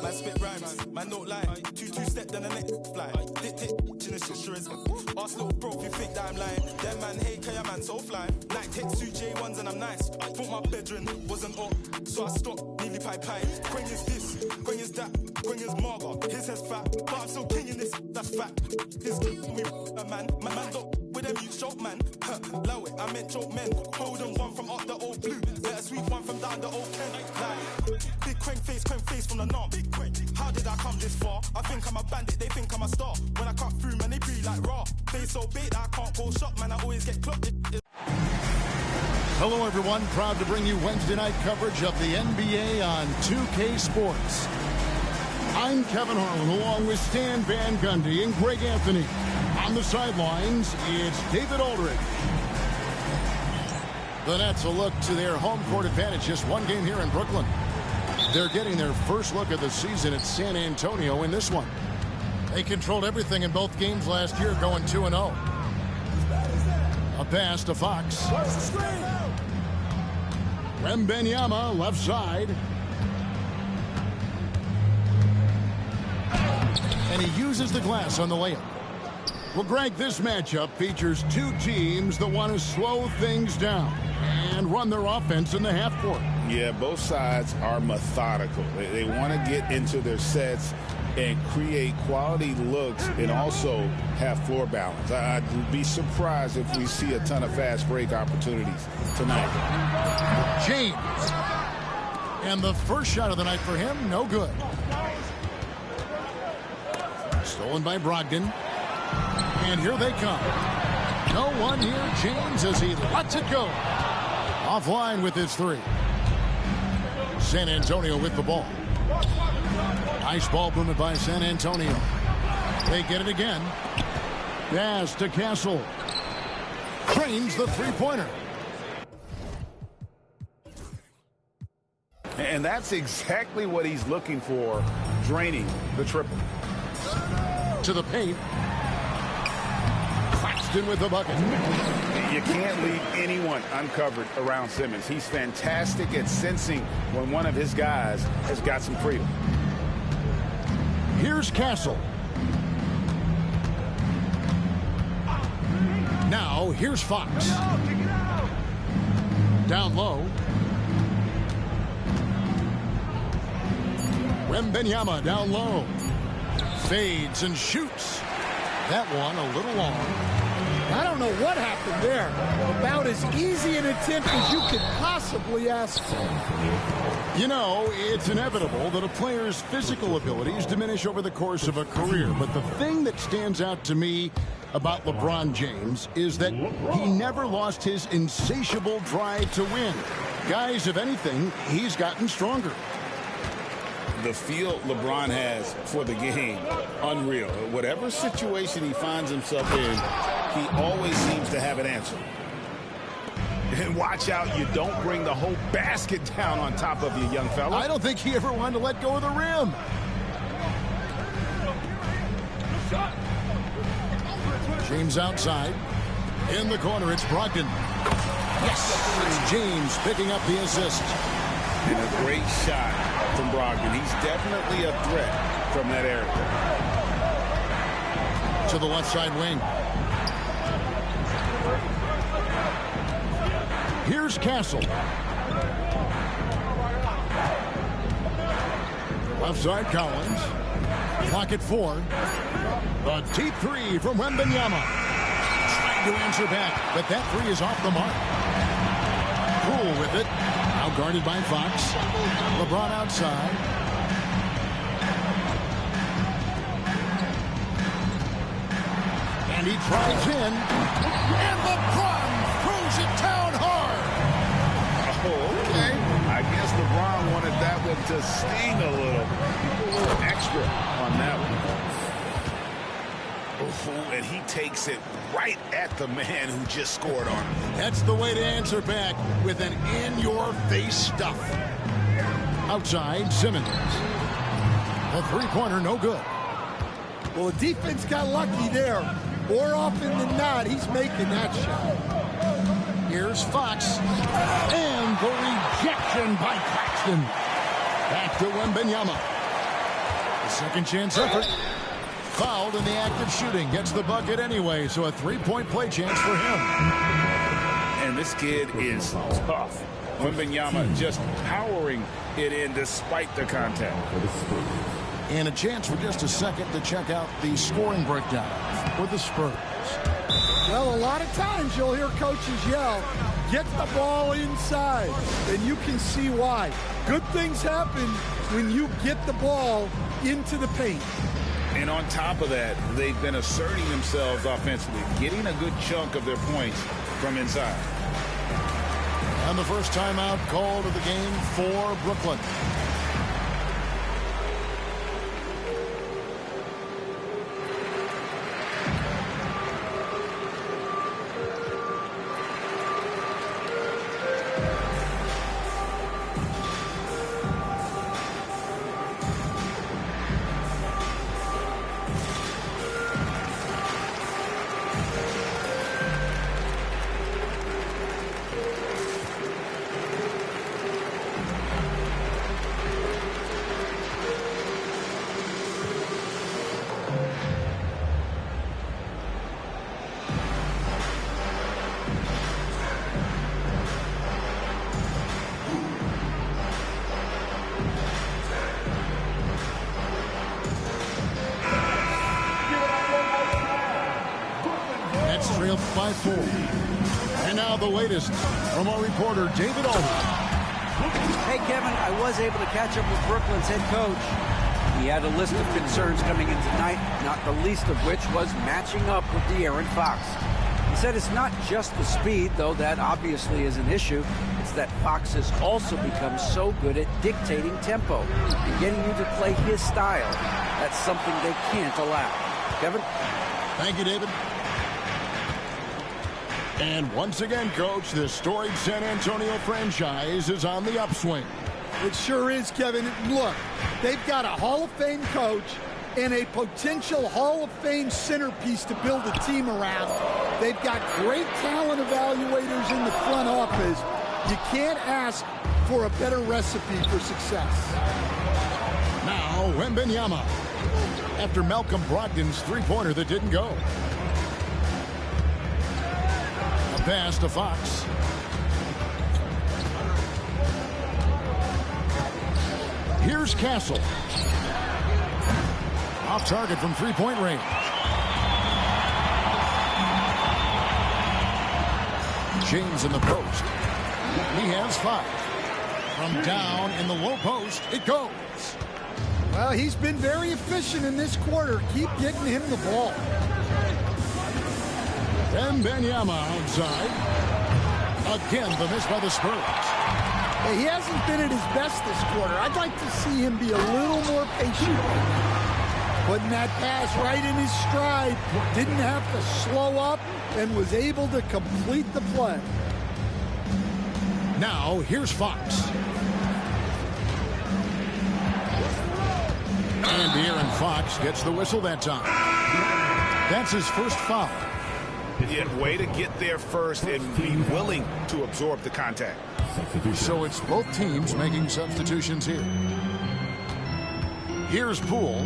Man spit rhymes, man don't lie. Two step then the next fly. Dick in the sisters. Ask little bro if you think that I'm lying. Them man hate Kaya man so fly. Like take two J1s and I'm nice. Thought my bedroom wasn't up, so I stopped nearly pie. Queen is this, Queen is that, Queen is Marga. His head's fat, but I'm still king in this. That's fact. His me a man don't with them you choke man. Low it, I meant choke men. Hold on one from up the old blue. Better sweep one from down the old Kent. Like big crank face from the norm. Big crank. How did I come this far? I think I'm a bandit, they think I'm a star. When I cut through, man, they breathe like raw. Face so big that I can't go shop, man. I always get clocked. Hello, everyone. Proud to bring you Wednesday night coverage of the NBA on 2K Sports. I'm Kevin Harlan, along with Stan Van Gundy and Greg Anthony. On the sidelines, it's David Aldridge. The Nets will look to their home court advantage, just one game here in Brooklyn. They're getting their first look of the season at San Antonio in this one. They controlled everything in both games last year, going 2-0. A pass to Fox. Wembanyama, left side. And he uses the glass on the layup. Well, Greg, this matchup features two teams that want to slow things down and run their offense in the half court. Yeah, both sides are methodical. They want to get into their sets and create quality looks and also have floor balance. I'd be surprised if we see a ton of fast break opportunities tonight. James. And the first shot of the night for him, no good. Stolen by Brogdon. And here they come. No one here. James as he lets it go. Offline with his three. San Antonio with the ball. Nice ball movement by San Antonio. They get it again. Pass to Castle. Cranes the three-pointer. And that's exactly what he's looking for, draining the triple. To the paint. Claxton with the bucket. You can't leave anyone uncovered around Simmons. He's fantastic at sensing when one of his guys has got some freedom. Here's Castle. Now, here's Fox. Down low. Wembanyama down low. Fades and shoots. That one a little long. I don't know what happened there. About as easy an attempt as you could possibly ask for. You know, it's inevitable that a player's physical abilities diminish over the course of a career. But the thing that stands out to me about LeBron James is that he never lost his insatiable drive to win. Guys, if anything, he's gotten stronger. The feel LeBron has for the game, unreal. Whatever situation he finds himself in, he always seems to have an answer. And watch out, you don't bring the whole basket down on top of you, young fella. I don't think he ever wanted to let go of the rim. James outside. In the corner, it's Brogdon. Yes! It's James picking up the assist. And a great shot from Brogdon. He's definitely a threat from that area. To the left side wing. Here's Castle. Left side Collins. Clock at 4. A deep three from Wembanyama. Trying to answer back, but that three is off the mark. Cool with it. Now guarded by Fox. LeBron outside. And he drives in. And LeBron throws it down hard. Oh, okay. I guess LeBron wanted that one to sting a little. A little extra on that one. And he takes it right at the man who just scored on him. That's the way to answer back, with an in-your-face stuff. Outside, Simmons. The three-pointer, no good. Well, the defense got lucky there. More often than not, he's making that shot. Here's Fox. And the rejection by Claxton. Back to Wembanyama. The second chance effort. Fouled in the act of shooting. Gets the bucket anyway, so a three-point play chance for him. And this kid is tough. Wembanyama just powering it in despite the contact. And a chance for just a second to check out the scoring breakdown for the Spurs. Well, a lot of times you'll hear coaches yell, get the ball inside, and you can see why. Good things happen when you get the ball into the paint. And on top of that, they've been asserting themselves offensively, getting a good chunk of their points from inside. And the first timeout called of the game for Brooklyn. Trailed by 4. And now the latest from our reporter, David Aldridge. Hey, Kevin, I was able to catch up with Brooklyn's head coach. He had a list of concerns coming in tonight, not the least of which was matching up with De'Aaron Fox. He said it's not just the speed, though that obviously is an issue. It's that Fox has also become so good at dictating tempo and getting you to play his style. That's something they can't allow. Kevin? Thank you, David. And once again, Coach, the storied San Antonio franchise is on the upswing. It sure is, Kevin. Look, they've got a Hall of Fame coach and a potential Hall of Fame centerpiece to build a team around. They've got great talent evaluators in the front office. You can't ask for a better recipe for success. Now, Wembanyama. After Malcolm Brogdon's three-pointer that didn't go. Pass to Fox. Here's Castle. Off target from three-point range. James in the post. He has 5. From down in the low post, it goes. Well, he's been very efficient in this quarter. Keep getting him the ball. Wembanyama outside. Again, the miss by the Spurs. Hey, he hasn't been at his best this quarter. I'd like to see him be a little more patient. Putting that pass right in his stride. Didn't have to slow up and was able to complete the play. Now, here's Fox. And De'Aaron Fox gets the whistle that time. That's his first foul. Yeah, way to get there first and be willing to absorb the contact. So it's both teams making substitutions here. Here's Poole.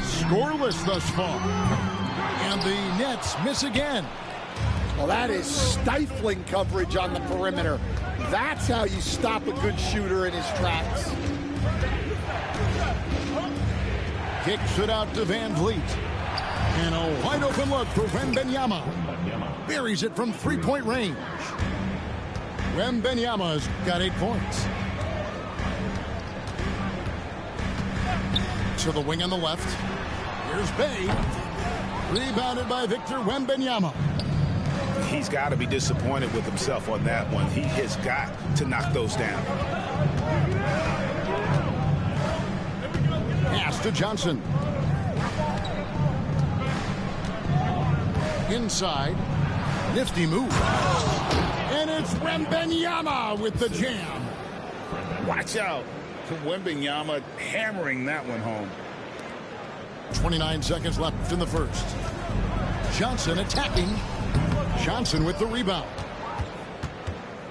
Scoreless thus far. And the Nets miss again. Well, that is stifling coverage on the perimeter. That's how you stop a good shooter in his tracks. Kicks it out to Van Vliet. And a wide open look for Wembanyama. Buries it from three-point range. Wembanyama's got 8 points. To the wing on the left. Here's Bay. Rebounded by Victor Wembanyama. He's got to be disappointed with himself on that one. He has got to knock those down. Pass to Johnson. inside. Nifty move. And it's Wembanyama with the jam. Watch out. Wembanyama hammering that one home. 29 seconds left in the first. Johnson attacking. Johnson with the rebound.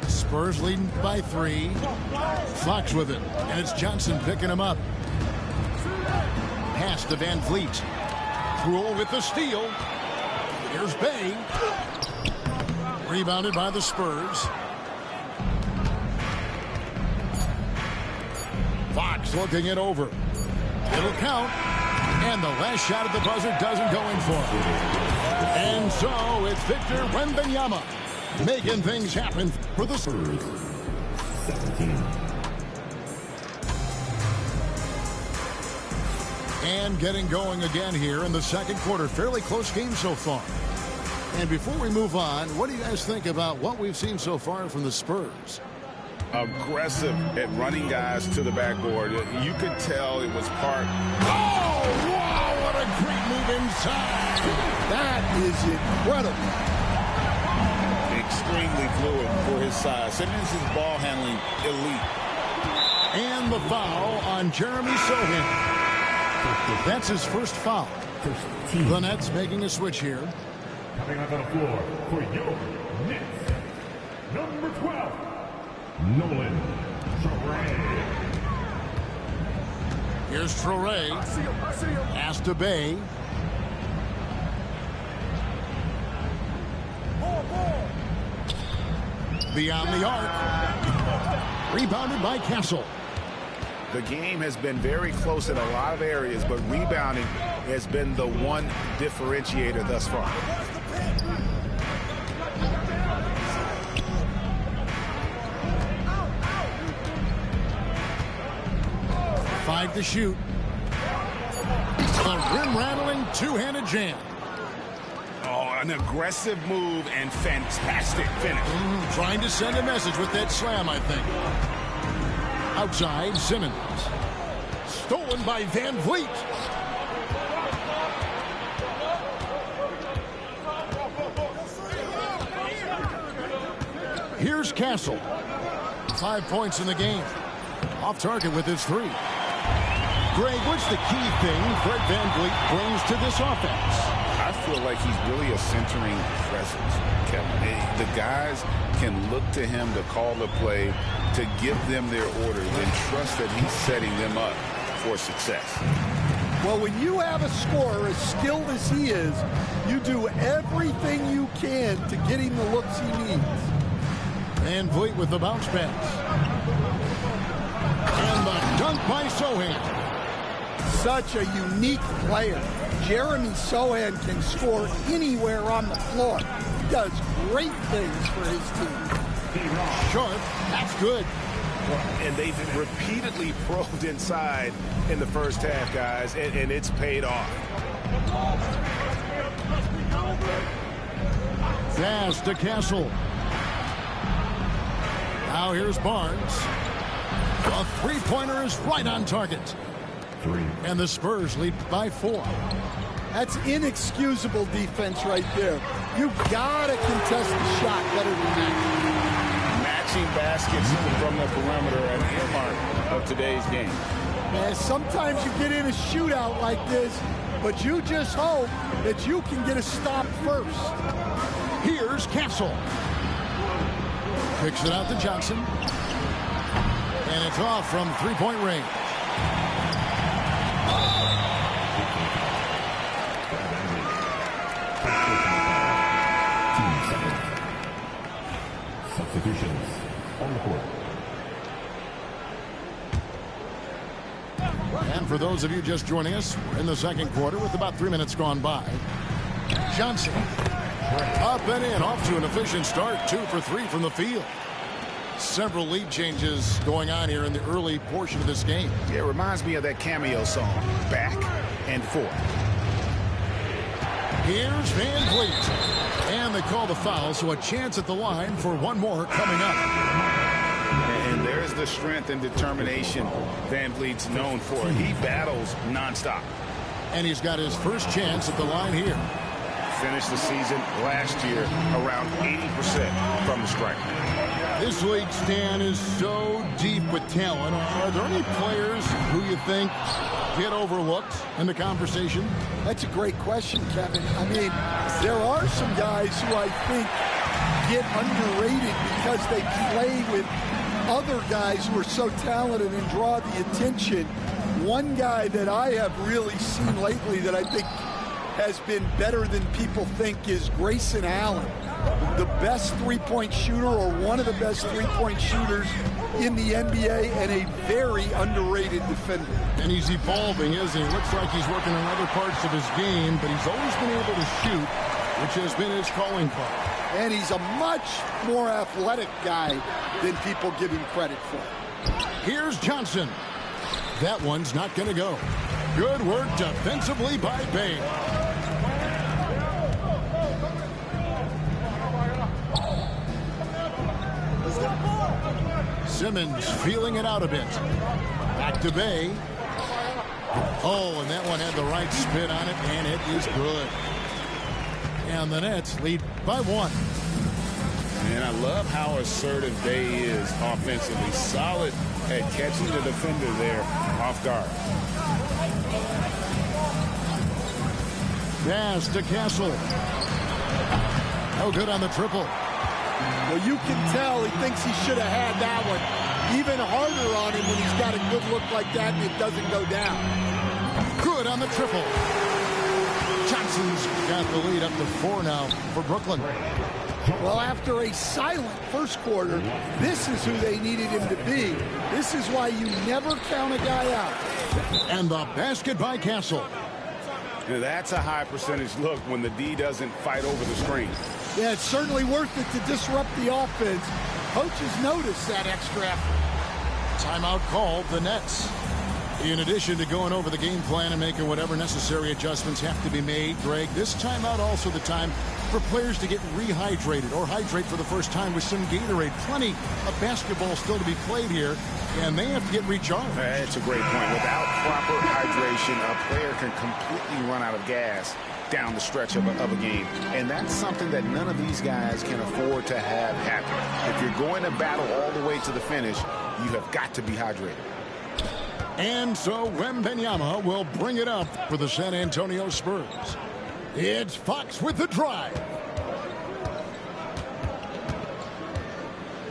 Spurs leading by 3. Fox with it. And it's Johnson picking him up. Pass to Van Vliet. Rule with the steal. Here's Bay. Rebounded by the Spurs. Fox looking it over. It'll count. And the last shot at the buzzer doesn't go in for him. And so it's Victor Wembanyama making things happen for the Spurs. 17. And getting going again here in the second quarter. Fairly close game so far. And before we move on, what do you guys think about what we've seen so far from the Spurs? Aggressive at running guys to the backboard. You could tell it was part. Oh, wow, what a great move inside. That is incredible. Extremely fluid for his size. Simmons' ball handling elite. And the foul on Jeremy Sohan. That's his first foul. The Nets making a switch here. Coming up on the floor for your Nets, number 12, Nolan Traore. Here's Traore. Pass to Bay. Beyond the arc. Rebounded by Castle. The game has been very close in a lot of areas, but rebounding has been the one differentiator thus far. Five to shoot. The rim-rattling two-handed jam. Oh, an aggressive move and fantastic finish. Trying to send a message with that slam, I think. Outside, Simmons. Stolen by Van Vliet. Here's Castle. 5 points in the game. Off target with his 3. Greg, what's the key thing Fred Van Vliet brings to this offense? I feel like he's really a centering presence, Kevin. The guys can look to him to call the play, to give them their orders, and trust that he's setting them up for success. Well, when you have a scorer as skilled as he is, you do everything you can to get him the looks he needs. Van Vliet with the bounce pass. And the dunk by Sohan. Such a unique player. Jeremy Sohan can score anywhere on the floor. He does great things for his team. Short. That's good. And they've repeatedly probed inside in the first half, guys, and it's paid off. Fast to Castle. Now here's Barnes. The three-pointer is right on target. 3. And the Spurs lead by 4. That's inexcusable defense right there. You've got to contest the shot better than that. Matching baskets from the perimeter, an earmark of today's game. And sometimes you get in a shootout like this, but you just hope that you can get a stop first. Here's Castle. Kicks it out to Johnson. And it's off from three-point range. Substitutions on the court. And for those of you just joining us, we're in the second quarter with about 3 minutes gone by. Johnson up and in, off to an efficient start. 2 for 3 from the field. Several lead changes going on here in the early portion of this game. It reminds me of that cameo song, Back and Forth. Here's Van Vliet. And they call the foul, so a chance at the line for one more coming up. And there's the strength and determination Van Vliet's known for. He battles nonstop. And he's got his first chance at the line here. finished the season last year around 80% from the stripe. This league, Stan, is so deep with talent. Are there any players who you think get overlooked in the conversation? That's a great question, Kevin. I mean, there are some guys who I think get underrated because they play with other guys who are so talented and draw the attention. One guy that I have really seen lately that I think has been better than people think is Grayson Allen, the best three-point shooter or one of the best three-point shooters in the NBA and a very underrated defender. And he's evolving, isn't he? Looks like he's working on other parts of his game, but he's always been able to shoot, which has been his calling card. And he's a much more athletic guy than people give him credit for. Here's Johnson. That one's not going to go. Good work defensively by Bain. Simmons feeling it out a bit. Back to Bay. Oh, and that one had the right spin on it, and it is good. And the Nets lead by 1. And I love how assertive Bay is offensively. Solid at catching the defender there off guard. Pass to Castle. No good on the triple. Well, you can tell he thinks he should have had that one. Even harder on him when he's got a good look like that and it doesn't go down. Good on the triple. Johnson's got the lead up to 4 now for Brooklyn. Well, after a silent first quarter, this is who they needed him to be. This is why you never count a guy out. And the basket by Castle. Now, that's a high percentage look when the D doesn't fight over the screen. Yeah, it's certainly worth it to disrupt the offense. Coaches notice that extra effort. Timeout called, the Nets. In addition to going over the game plan and making whatever necessary adjustments have to be made, Greg, this timeout also the time for players to get rehydrated or hydrate for the first time with some Gatorade. Plenty of basketball still to be played here, and they have to get recharged. That's a great point. Without proper hydration, a player can completely run out of gas down the stretch of a game. And that's something that none of these guys can afford to have happen. If you're going to battle all the way to the finish, you have got to be hydrated. And so Wembanyama will bring it up for the San Antonio Spurs. It's Fox with the drive.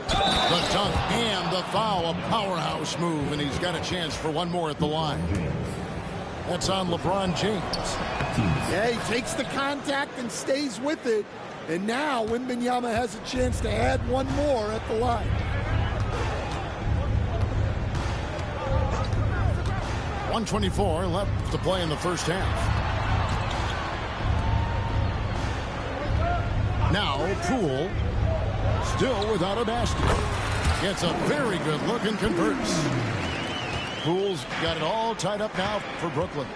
The dunk and the foul, a powerhouse move, and he's got a chance for one more at the line. That's on LeBron James. Yeah, he takes the contact and stays with it. And now Wembanyama has a chance to add one more at the line. .124 left to play in the first half. Now Poole still without a basket. Gets a very good look and converts. Poole's got it all tied up now for Brooklyn.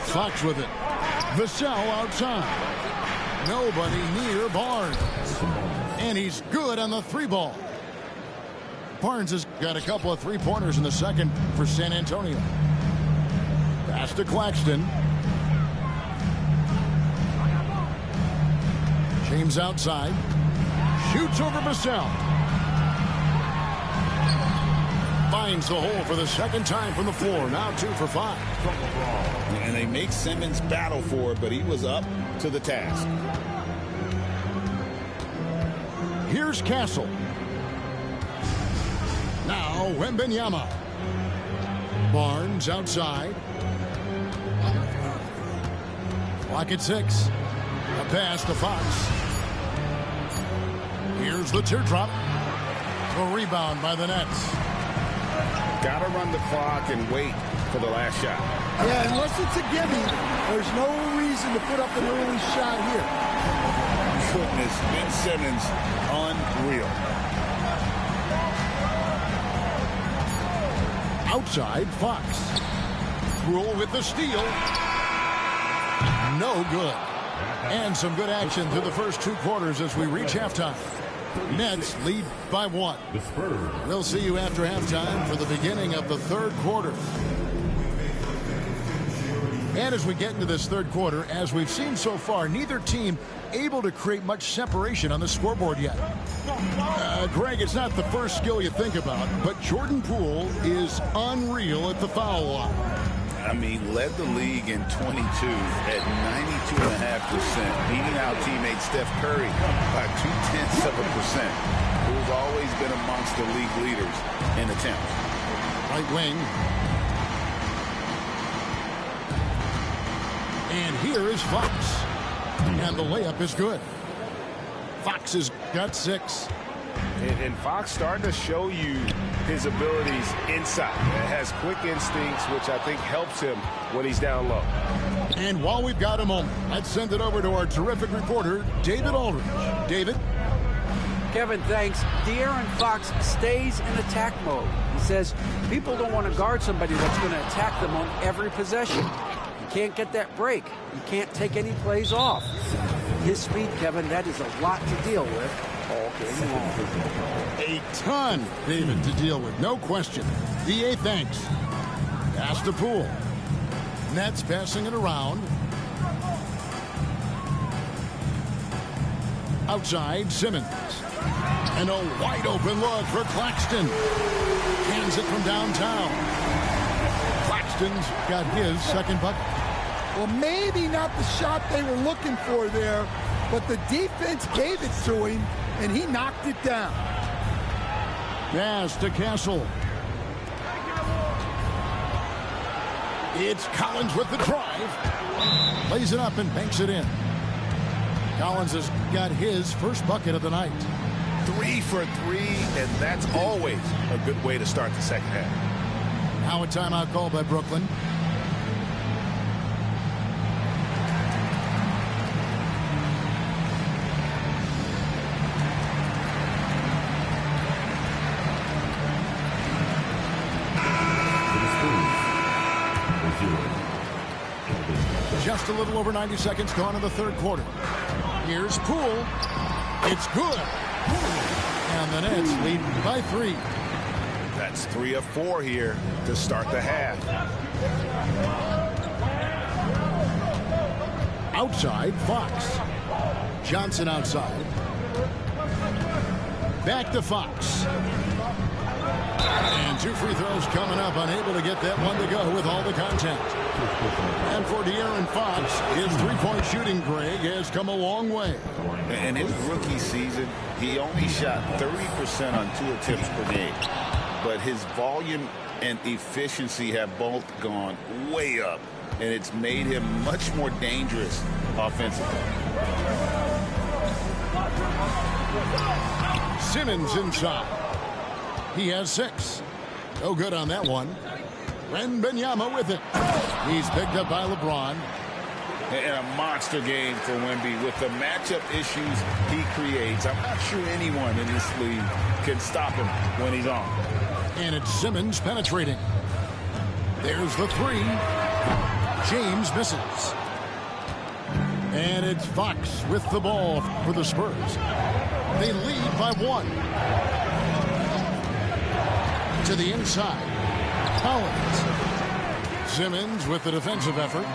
Fox with it. Vassell outside. Nobody near Barnes. And he's good on the 3-ball. Barnes has got a couple of 3-pointers in the second for San Antonio. Pass to Claxton. James outside. Shoots over Vassell. Finds the hole for the second time from the floor. Now 2 for 5. And they make Simmons battle for it, but he was up to the task. Here's Castle. Now Wembanyama. Barnes outside. Clock at 6. A pass to Fox. Here's the teardrop. A rebound by the Nets. Got to run the clock and wait for the last shot. Yeah, unless it's a gimme, there's no reason to put up an early shot here. Goodness, Ben Simmons, unreal. Outside, Fox. Rule with the steal. No good. And some good action through the first 2 quarters as we reach halftime. Nets lead by 1. We'll see you after halftime for the beginning of the 3rd quarter. And as we get into this third quarter, as we've seen so far, neither team able to create much separation on the scoreboard yet. Greg, it's not the first skill you think about, but Jordan Poole is unreal at the foul line. I mean, led the league in 22 at 92.5%, beating out teammate Steph Curry by 0.2%. Who's always been amongst the league leaders in attempts. Right wing. And here is Fox. And the layup is good. Fox has got 6. And Fox starting to show you his abilities inside. Has quick instincts, which I think helps him when he's down low. And while we've got a moment, let's send it over to our terrific reporter, David Aldridge. David? Kevin, thanks. De'Aaron Fox stays in attack mode. He says people don't want to guard somebody that's going to attack them on every possession. You can't get that break. You can't take any plays off. His speed, Kevin, that is a lot to deal with all game long. A ton, David, to deal with, no question. DA, thanks. Pass to Poole. Nets passing it around. Outside, Simmons. And a wide open look for Claxton. Hands it from downtown. Claxton's got his second bucket. Well, maybe not the shot they were looking for there, but the defense gave it to him, and he knocked it down. Pass to Castle. It's Collins with the drive. Lays it up and banks it in. Collins has got his first bucket of the night. 3 for 3, and that's always a good way to start the second half. Now a timeout called by Brooklyn. Just a little over 90 seconds gone in the third quarter. Here's Poole. It's good. And the Nets lead by 3. That's 3 of 4 here to start the half. Outside, Fox. Johnson outside. Back to Fox. And 2 free throws coming up. Unable to get that one to go with all the contact. And for De'Aaron Fox, his three-point shooting, Greg, has come a long way. In his rookie season, he only shot 30% on 2 attempts per game. But his volume and efficiency have both gone way up. And it's made him much more dangerous offensively. Simmons inside. He has 6. No good on that one. Benyama with it. He's picked up by LeBron. And a monster game for Wemby with the matchup issues he creates. I'm not sure anyone in this league can stop him when he's on. And it's Simmons penetrating. There's the 3. James misses. And it's Fox with the ball for the Spurs. They lead by 1. To the inside. Collins. Simmons with the defensive effort.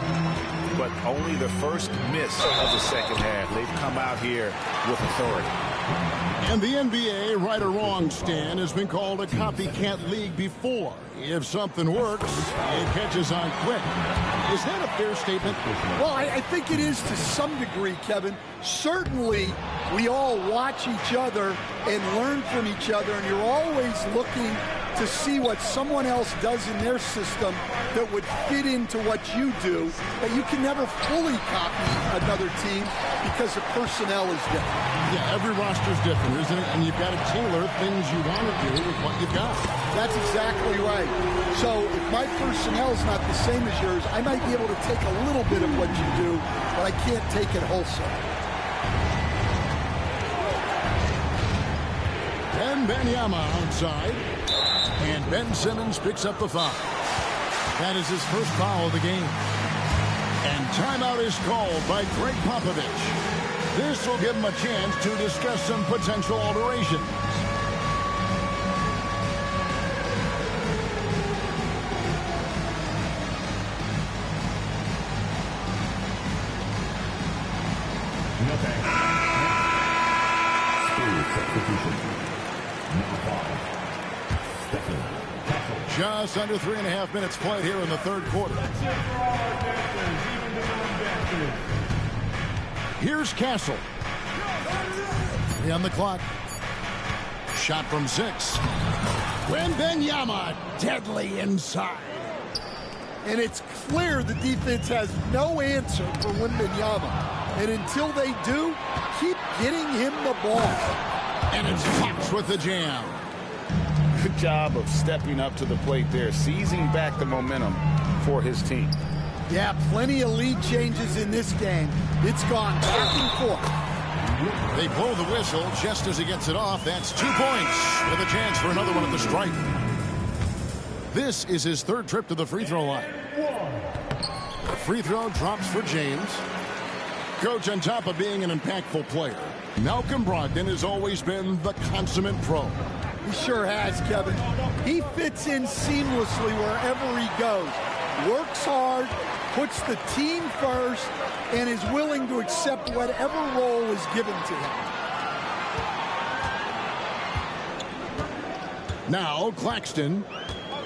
But only the first miss of the second half. They've come out here with authority. And the NBA, right or wrong, Stan, has been called a copycat league before. If something works, it catches on quick. Is that a fair statement? Well, I think it is to some degree, Kevin. Certainly, we all watch each other and learn from each other, and you're always looking to see what someone else does in their system that would fit into what you do, but you can never fully copy another team because the personnel is different. Yeah, every roster's different, isn't it? And you've got to tailor things you want to do with what you've got. That's exactly right. So if my personnel is not the same as yours, I might be able to take a little bit of what you do, but I can't take it wholesale. Benyama outside. And Ben Simmons picks up the foul. That is his first foul of the game. And timeout is called by Greg Popovich. This will give him a chance to discuss some potential alterations. Nothing. Spurs substitution. Number 5, Stephen Castle. Just under 3.5 minutes played here in the third quarter. That's it for all our dancers, even the non-dancers. Here's Castle. On the clock. Shot from 6. Wembanyama deadly inside. And it's clear the defense has no answer for Wembanyama. And until they do, keep getting him the ball. And it's Fox with the jam. Good job of stepping up to the plate there, seizing back the momentum for his team. Yeah, plenty of lead changes in this game. It's gone back and forth. They blow the whistle just as he gets it off. That's 2 points with a chance for another one at the stripe. This is his third trip to the free throw line. The free throw drops for James. Coach, on top of being an impactful player, Malcolm Brogdon has always been the consummate pro. He sure has, Kevin. He fits in seamlessly wherever he goes. Works hard, puts the team first, and is willing to accept whatever role is given to him. Now Claxton.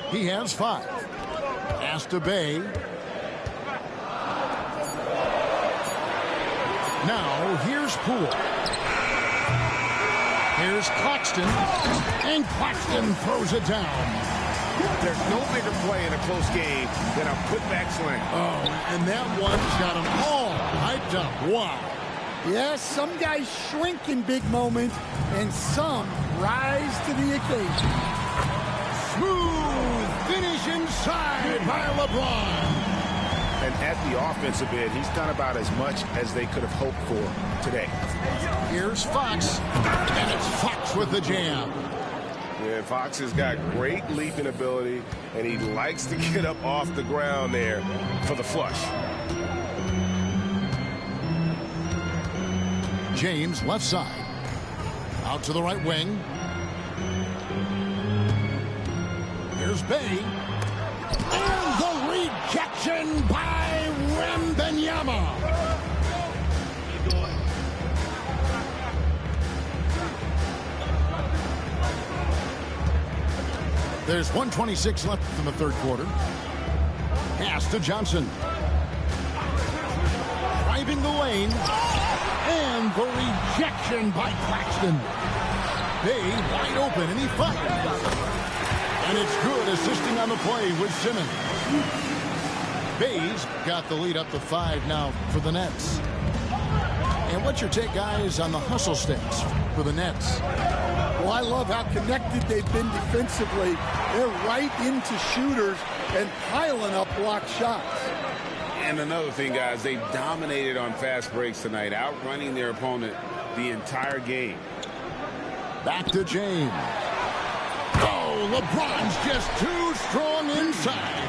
He has 5. Pass to Bay. Now here's Poole. Here's Claxton. And Claxton throws it down. There's no bigger play in a close game than a putback slam. Oh, and that one's got them all hyped up. Wow. Yes, some guys shrink in big moments, and some rise to the occasion. Smooth finish inside by LeBron. And at the offensive end, he's done about as much as they could have hoped for today. Here's Fox, and it's Fox with the jam. Yeah, Fox has got great leaping ability, and he likes to get up off the ground there for the flush. James left side. Out to the right wing. Here's Bay. And the rejection by Wembanyama. There's 1:26 left in the third quarter. Pass to Johnson. Driving the lane. And the rejection by Claxton. Bay wide open, and he fires. And it's good, assisting on the play with Simmons. Bay's got the lead up to 5 now for the Nets. And what's your take, guys, on the hustle sticks for the Nets? Well, I love how connected they've been defensively. They're right into shooters and piling up block shots. And another thing, guys, they dominated on fast breaks tonight, outrunning their opponent the entire game. Back to James. Oh, LeBron's just too strong inside.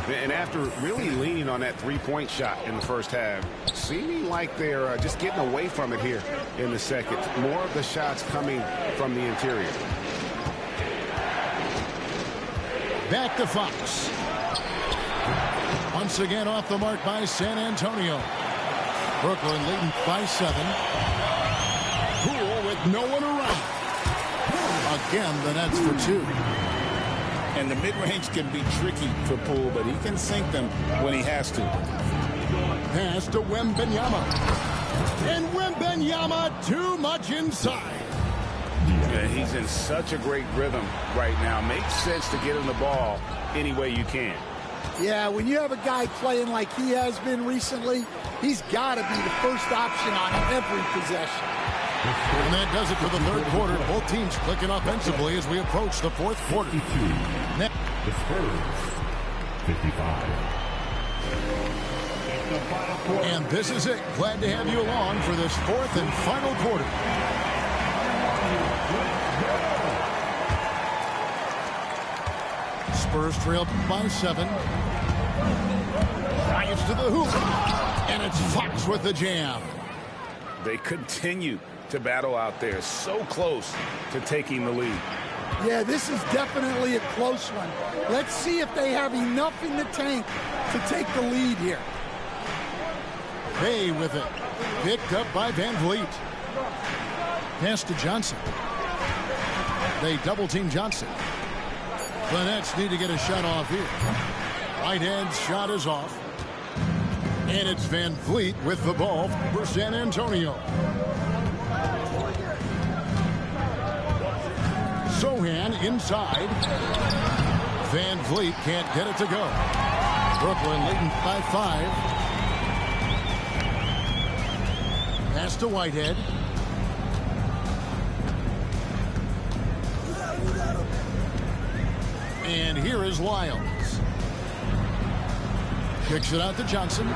And after really leaning on that three-point shot in the first half, seeming like they're just getting away from it here in the second. More of the shots coming from the interior. Back to Fox. Once again off the mark by San Antonio. Brooklyn leading by 7. Poole with no one around. Again, the Nets for 2. And the mid-range can be tricky for Poole, but he can sink them when he has to. Pass to Wembanyama. And Wembanyama too much inside. Yeah, he's in such a great rhythm right now. Makes sense to get him the ball any way you can. Yeah, when you have a guy playing like he has been recently, he's got to be the first option on every possession. And that does it for the third quarter. Both teams clicking offensively as we approach the fourth quarter. The Spurs, 55. And this is it. Glad to have you along for this fourth and final quarter. Spurs trail by 7. Drives to the hoop. And it's Fox with the jam. They continue to battle out there, so close to taking the lead. Yeah, this is definitely a close one. Let's see if they have enough in the tank to take the lead here. Bay with it. Picked up by Van Vliet. Pass to Johnson. They double team Johnson. The Nets need to get a shot off here. Whitehead's shot is off. And it's Van Vliet with the ball for San Antonio. Sohan inside. Van Vliet can't get it to go. Brooklyn leading by 5. Pass to Whitehead. And here is Lyles. Kicks it out to Johnson.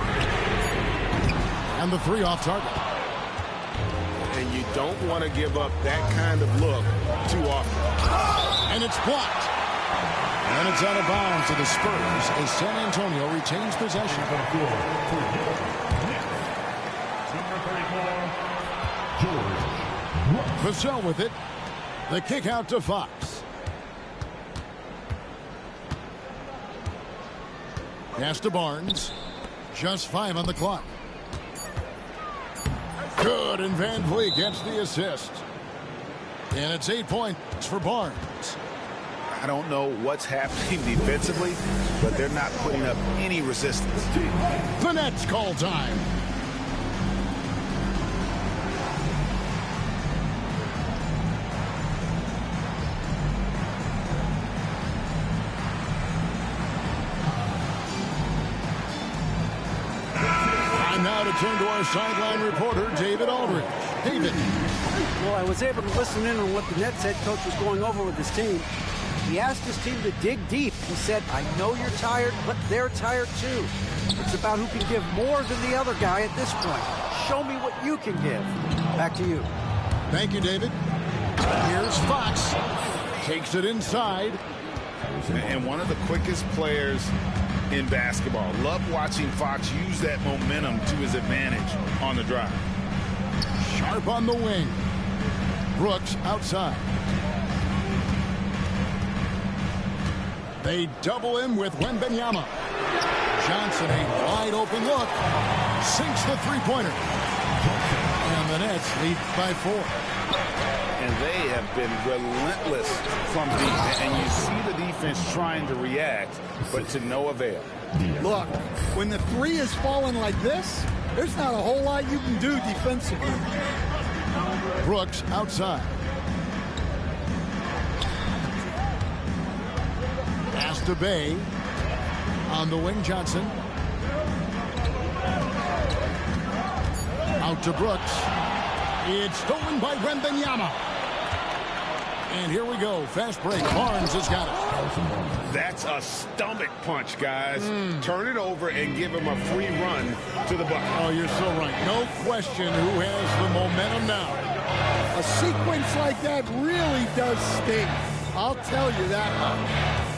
And the 3 off target. And you don't want to give up that kind of look too often. And it's blocked. And it's out of bounds to the Spurs as San Antonio retains possession. Vassell with it. The kick out to Fox. Pass to Barnes. Just 5 on the clock. Good, and Van Vliet gets the assist. And it's 8 points for Barnes. I don't know what's happening defensively, but they're not putting up any resistance. The Nets call time. Now to turn to our sideline reporter, David Aldridge. David. Well, I was able to listen in on what the Nets head coach was going over with his team. He asked his team to dig deep. He said, I know you're tired, but they're tired too. It's about who can give more than the other guy at this point. Show me what you can give. Back to you. Thank you, David. Here's Fox. Takes it inside. And one of the quickest players in basketball. Love watching Fox use that momentum to his advantage on the drive. Sharp on the wing. Brooks outside. They double him with Wembanyama. Johnson, a wide open look. Sinks the three-pointer. And the Nets lead by 4. And they have been relentless from deep. And you see the defense trying to react, but to no avail. Look, when the 3 is falling like this, there's not a whole lot you can do defensively. Brooks outside. Pass to Bay. On the wing, Johnson. Out to Brooks. It's stolen by Wembanyama. And here we go. Fast break. Barnes has got it. That's a stomach punch, guys. Turn it over and give him a free run to the bucket. Oh, you're so right. No question who has the momentum now. A sequence like that really does sting. I'll tell you that much.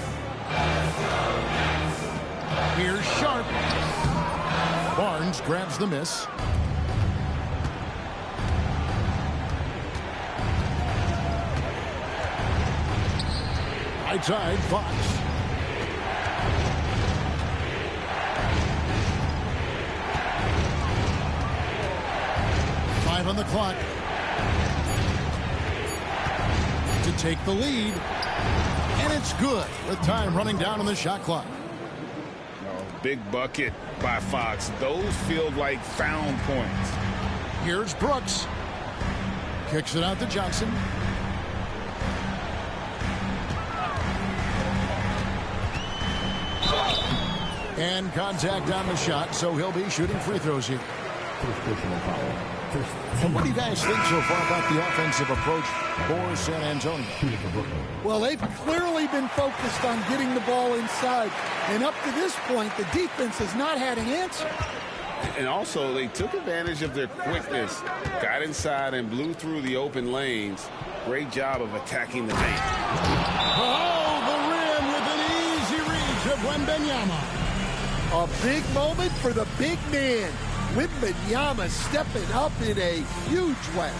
Here's Sharp. Barnes grabs the miss. Right side, Fox. Five on the clock. To take the lead. And it's good with time running down on the shot clock. Big bucket by Fox. Those feel like found points. Here's Brooks. Kicks it out to Johnson. And contact on the shot, so he'll be shooting free throws here. And what do you guys think so far about the offensive approach for San Antonio? Well, they've clearly been focused on getting the ball inside. And up to this point, the defense has not had an answer. And also, they took advantage of their quickness, got inside and blew through the open lanes. Great job of attacking the paint. Oh, the rim with an easy reach of Wembanyama. A big moment for the big man. Wembanyama stepping up in a huge way.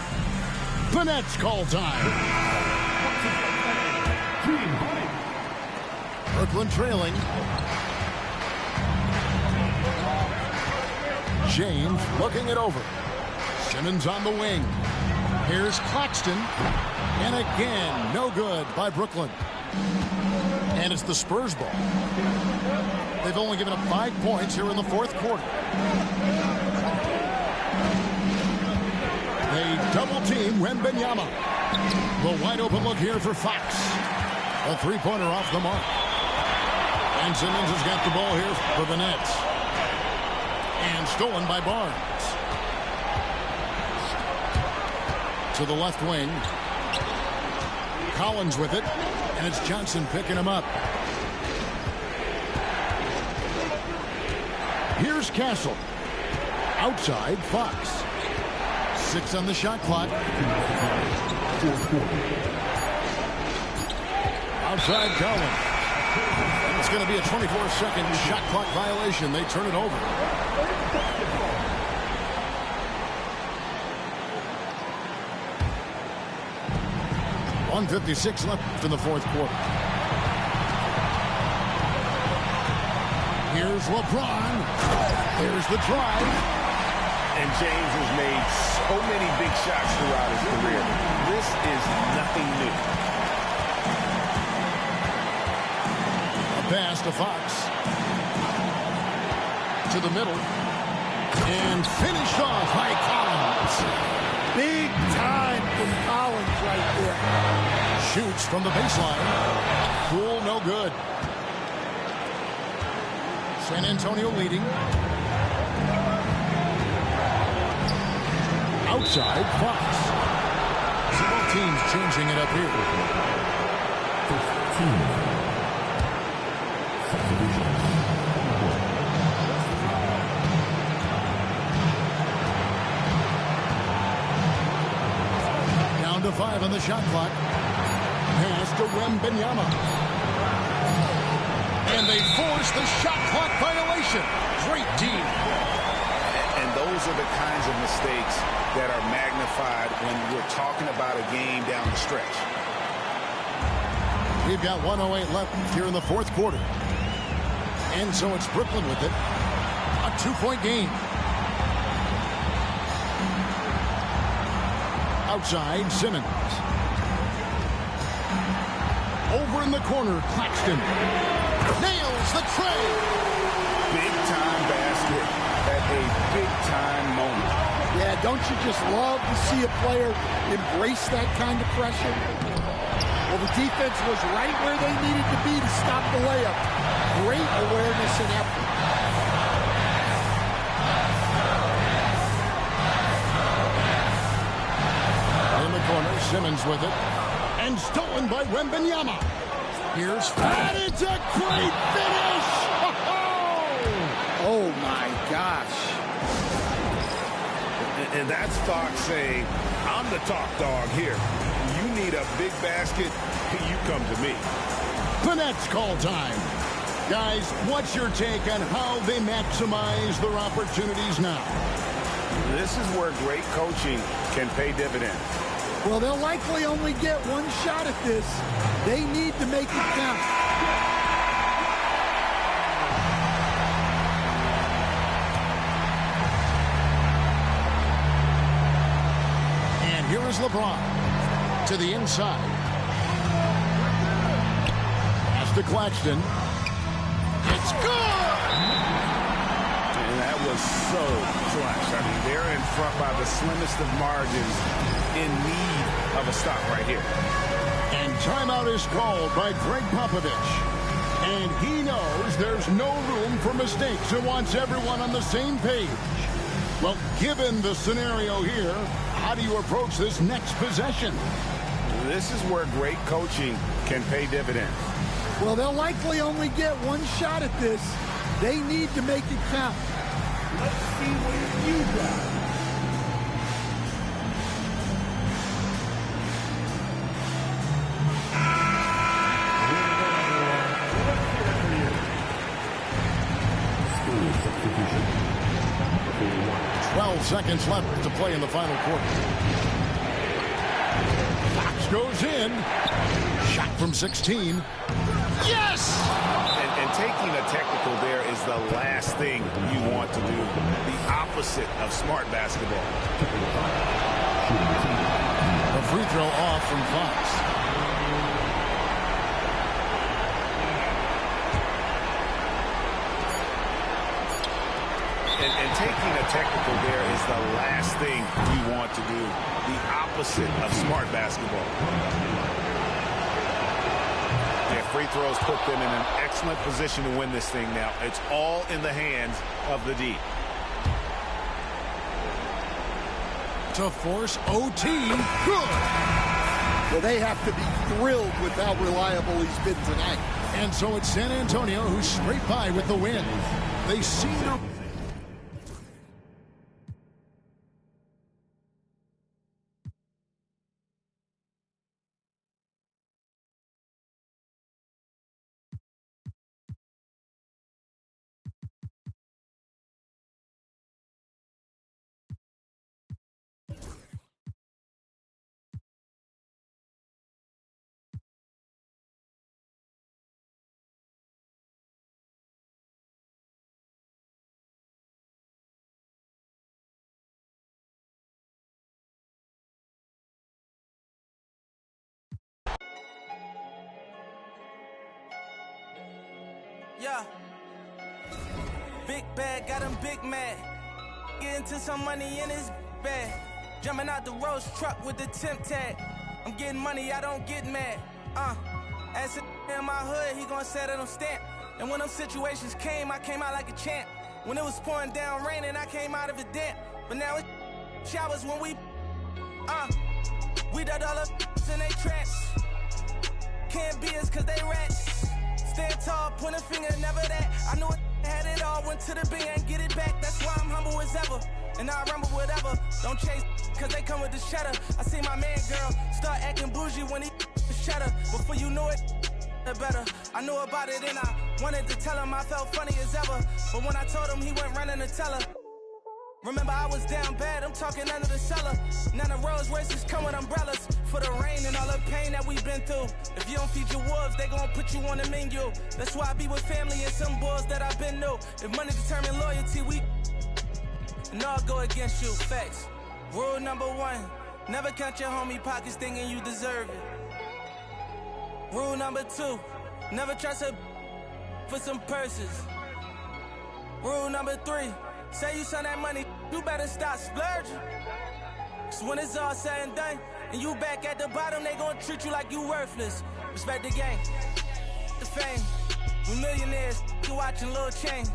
The Nets call time. Brooklyn trailing. James looking it over. Simmons on the wing. Here's Claxton. And again, no good by Brooklyn. And it's the Spurs ball. They've only given up 5 points here in the fourth quarter. They double-team Wembanyama. The wide-open look here for Fox. A three-pointer off the mark. And Simmons has got the ball here for the Nets. And stolen by Barnes. To the left wing. Collins with it. And it's Johnson picking him up. Here's Castle. Outside, Fox. 6 on the shot clock. Outside, Collins. And it's going to be a 24-second shot clock violation. They turn it over. .156 left in the fourth quarter. Here's LeBron. Here's the drive. And James has made so many big shots throughout his career. This is nothing new. A pass to Fox. To the middle. And finished off by Collins. Big time from Collins right there. Shoots from the baseline. Cool, no good. San Antonio leading. Outside, Fox. So both teams changing it up here. 15. Down to 5 on the shot clock. Pass to Wembanyama. And they force the shot clock violation. Great team. And those are the kinds of mistakes that are magnified when we're talking about a game down the stretch. We've got 1:08 left here in the fourth quarter. And so it's Brooklyn with it. A 2-point game. Outside, Simmons. Over in the corner, Claxton. Nails the tray. Big time basket at a big time moment. Yeah, don't you just love to see a player embrace that kind of pressure? Well, the defense was right where they needed to be to stop the layup. Great awareness and effort. In the corner, Simmons with it. And stolen by Wembanyama. Here's Fat. It's a great finish. Oh, my gosh. And that's Fox saying, I'm the top dog here. You need a big basket, you come to me. The Nets call time. Guys, what's your take on how they maximize their opportunities now? This is where great coaching can pay dividends. Well, they'll likely only get one shot at this. They need to make it count. And here is LeBron to the inside. Pass to Claxton. It's good! And that was so clutch. I mean, they're in front by the slimmest of margins, in need of a stop right here. And timeout is called by Greg Popovich. And he knows there's no room for mistakes and wants everyone on the same page. Well, given the scenario here, how do you approach this next possession? This is where great coaching can pay dividends. Well, they'll likely only get one shot at this. They need to make it count. Let's see what you got. Seconds left to play in the final quarter. Fox goes in. Shot from 16. Yes! And taking a technical there is the last thing you want to do. The opposite of smart basketball. A free throw off from Fox. And taking a technical there is the last thing you want to do. The opposite of smart basketball. Yeah, free throws put them in an excellent position to win this thing now. It's all in the hands of the D. To force OT. Good. Well, they have to be thrilled with how reliable he's been tonight. And so it's San Antonio who's straight by with the win. They see the... Yeah. Big bag, got him big mad. Get into some money in his bag. Jumping out the Rolls truck with the temp tag. I'm getting money, I don't get mad. As in my hood, he gon' set it on stamp. And when them situations came, I came out like a champ. When it was pouring down raining, I came out of it damp. But now it's showers when we done all up in they traps. Can't be us cause they rats. Stand tall, point a finger, never that. I knew it had it all, went to the bing and get it back. That's why I'm humble as ever, and I rumble whatever. Don't chase, cause they come with the cheddar. I see my man, girl, start acting bougie when he shut her. Before you knew it, better. I knew about it and I wanted to tell him I felt funny as ever. But when I told him, he went running to tell her. Remember, I was down bad, I'm talking under the cellar. Now the Rolls Royces come with umbrellas for the rain and all the pain that we've been through. If you don't feed your wolves, they gon' put you on the menu. That's why I be with family and some boys that I've been new. If money determine loyalty, and I'll go against you. Facts. Rule number 1, never count your homie pockets thinking you deserve it. Rule number 2, never trust her for some purses. Rule number 3, say you send that money, you better stop splurging. Cause when it's all said and done, and you back at the bottom, they gon' treat you like you worthless. Respect the game, the fame. We millionaires, you watching Lil Chain.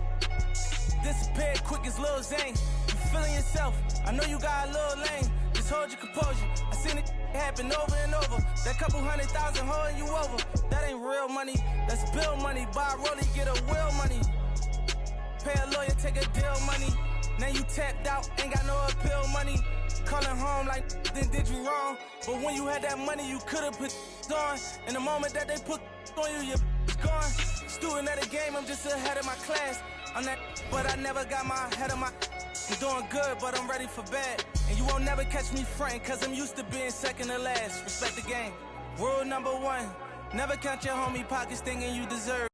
Disappeared quick as Lil Zane. You feeling yourself, I know you got a little lane. Just hold your composure, I seen it happen over and over. That couple 100,000 holding you over. That ain't real money, that's bill money. Buy a rollie, get a will money. Pay a lawyer, take a deal money. Now you tapped out, ain't got no appeal money. Calling home like, then did you wrong? But when you had that money, you could've put on. In the moment that they put on you, you're gone. Student of the game, I'm just ahead of my class. I'm that, but I never got my head of my. I'm doing good, but I'm ready for bad. And you won't never catch me frontin', cause I'm used to being second to last. Respect the game. Rule number 1, never count your homie pockets thinking you deserve